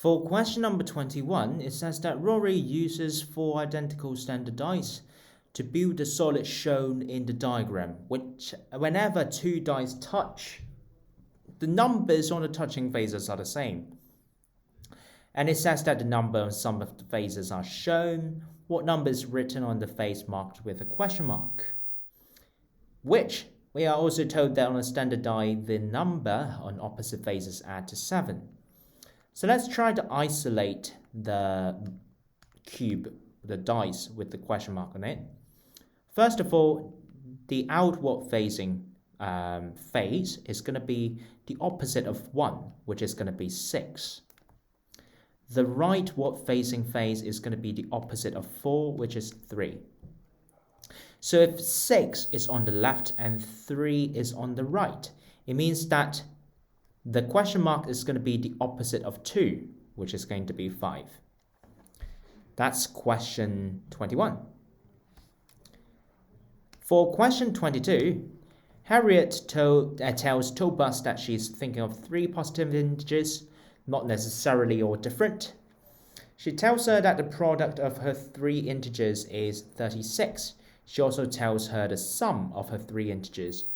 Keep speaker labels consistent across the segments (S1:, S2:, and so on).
S1: For question number 21, it says that Rory uses 4 identical standard dice to build the solid shown in the diagram, which whenever 2 dice touch, the numbers on the touching faces are the same. And it says that the number on some of the faces are shown. What number is written on the face marked with a question mark? Which we are also told that on a standard die, the number on opposite faces add to 7. So let's try to isolate the cube, the dice with the question mark on it. First of all, the outward facing face is going to be the opposite of 1, which is going to be 6. The rightward facing face is going to be the opposite of 4, which is 3. So if 6 is on the left and 3 is on the right, it means that the question mark is going to be the opposite of 2, which is going to be 5. That's question 21. For question 22, Harriet tells Tobus that she's thinking of 3 positive integers, not necessarily all different. She tells her that the product of her 3 integers is 36. She also tells her the sum of her 3 integers.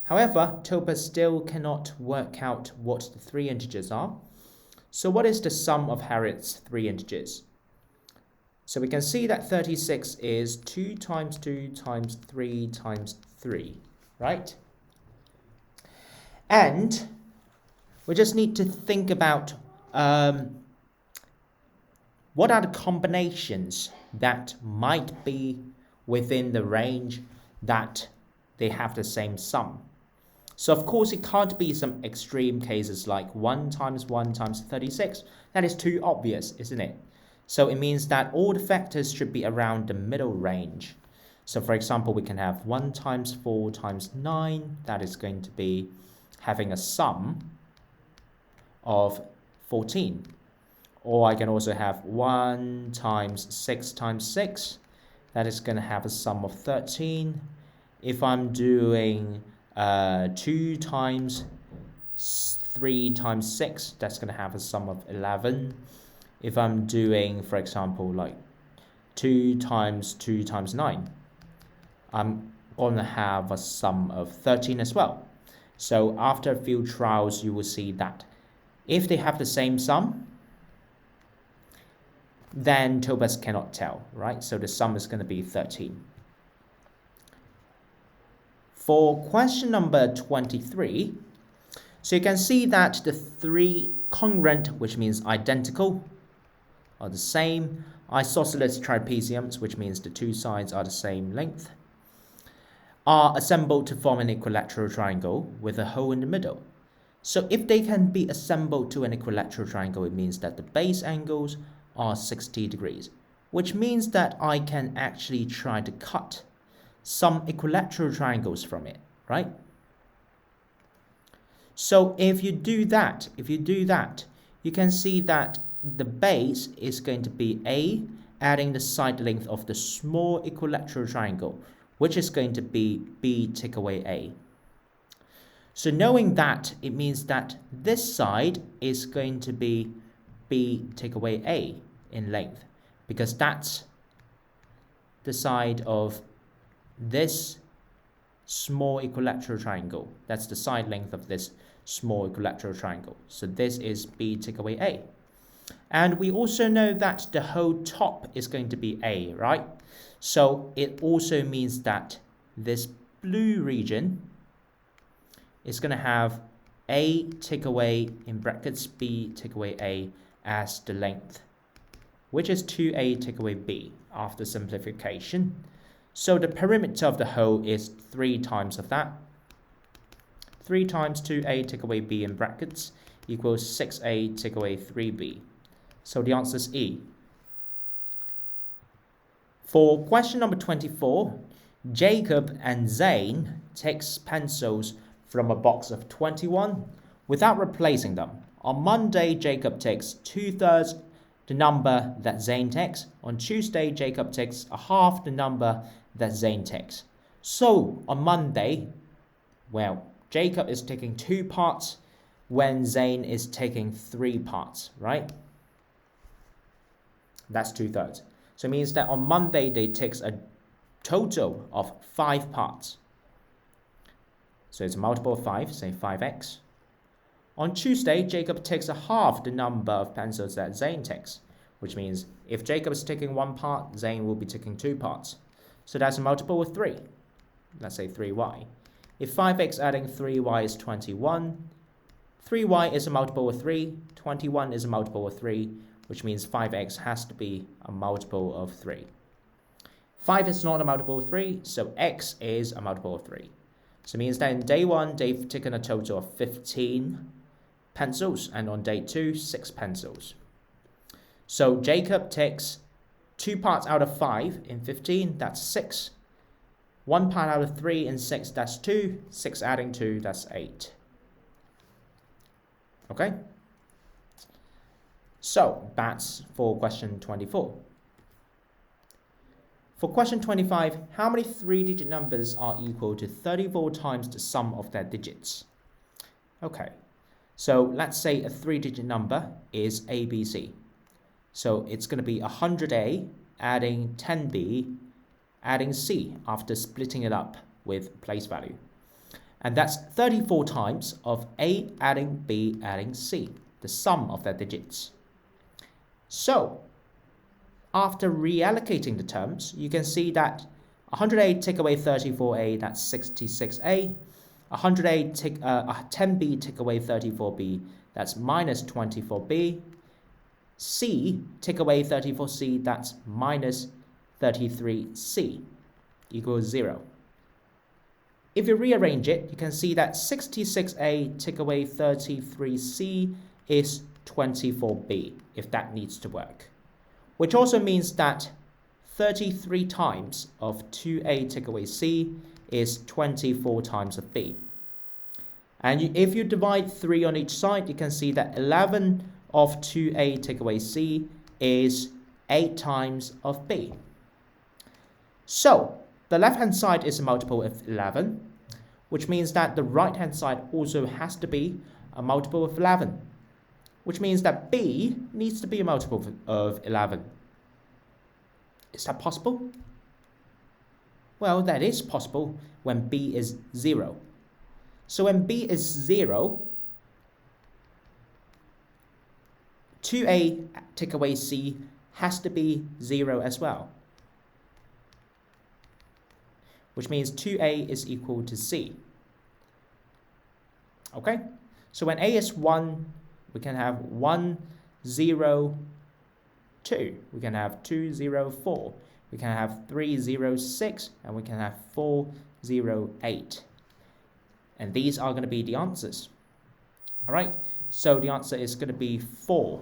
S1: However, Tobus still cannot work out what the 3 integers are. So what is the sum of Harriet's 3 integers? So we can see that 36 is 2 times 2 times 3 times 3, right? And we just need to think about what are the combinations that might be within the range that they have the same sum. So of course it can't be some extreme cases like 1 times 1 times 36. That is too obvious, isn't it? So it means that all the factors should be around the middle range. So for example, we can have 1 times 4 times 9. That is going to be having a sum of 14. Or I can also have 1 times 6 times 6. That is going to have a sum of 13. If I'm doing 2 times 3 times 6, that's going to have a sum of 11. If I'm doing, for example, like 2 times 2 times 9, I'm going to have a sum of 13 as well. So after a few trials, you will see that if they have the same sum, then Tobus cannot tell, right? So the sum is going to be 13. For question number 23, so you can see that the 3 congruent, which means identical, are the same. Isosceles trapeziums, which means the 2 sides are the same length, are assembled to form an equilateral triangle with a hole in the middle. So if they can be assembled to an equilateral triangle, it means that the base angles are 60 degrees, which means that I can actually try to cut some equilateral triangles from it, right? So if you do that, you can see that the base is going to be A, adding the side length of the small equilateral triangle, which is going to be B take away A. So knowing that, it means that this side is going to be B take away A in length, because that's the side of this small equilateral triangle. That's the side length of this small equilateral triangle. So this is B take away A. And we also know that the whole top is going to be A, right? So it also means that this blue region is going to have A take away in brackets B take away A as the length, which is 2A take away B after simplification. So the perimeter of the hole is 3 times of that. 3 times 2A take away B in brackets equals 6A take away 3B. So the answer is E. For question number 24, Jacob and Zane takes pencils from a box of 21 without replacing them. On Monday, Jacob takes 2/3 the number that Zane takes. On Tuesday, Jacob takes a half the number that Zane takes. So on Monday, well, Jacob is taking 2 parts when Zane is taking 3 parts, right? That's 2/3. So it means that on Monday, they take a total of 5 parts. So it's a multiple of 5, say 5x. On Tuesday, Jacob takes a half the number of pencils that Zane takes, which means if Jacob is taking 1 part, Zane will be taking 2 parts. So that's a multiple of 3. Let's say 3y. If 5x adding 3y is 21, 3y is a multiple of 3, 21 is a multiple of 3, which means 5x has to be a multiple of 3. 5 is not a multiple of 3, so x is a multiple of 3. So it means that in day 1, they've taken a total of 15 pencils, and on day 2, 6 pencils. So Jacob takes 2 parts out of 5 in 15, that's 6. 1 part out of 3 in 6, that's 2. 6 adding 2, that's 8. Okay? So that's for question 24. For question 25, how many 3-digit numbers are equal to 34 times the sum of their digits? Okay, so let's say a 3-digit number is ABC. So it's going to be 100A adding 10B adding C after splitting it up with place value. And that's 34 times of A adding B adding C, the sum of their digits. So after reallocating the terms, you can see that 100A take away 34A, that's 66A. 100A take 10B take away 34B, that's minus 24B. C take away 34C, that's minus 33C, equals 0. If you rearrange it, you can see that 66A take away 33C is 24B, if that needs to work. Which also means that 33 times of 2A take away C is 24 times of B. And if you divide 3 on each side, you can see that 11 of 2A take away C is 8 times of B. So the left-hand side is a multiple of 11, which means that the right-hand side also has to be a multiple of 11, which means that B needs to be a multiple of 11. Is that possible? Well, that is possible when B is 0. So when B is 0, 2A take away C has to be 0 as well, which means 2A is equal to C. Okay, so when A is 1, we can have 1, 0, 2. We can have 2, 0, 4. We can have 3, 0, 6. And we can have 4, 0, 8. And these are going to be the answers. All right, so the answer is going to be 4.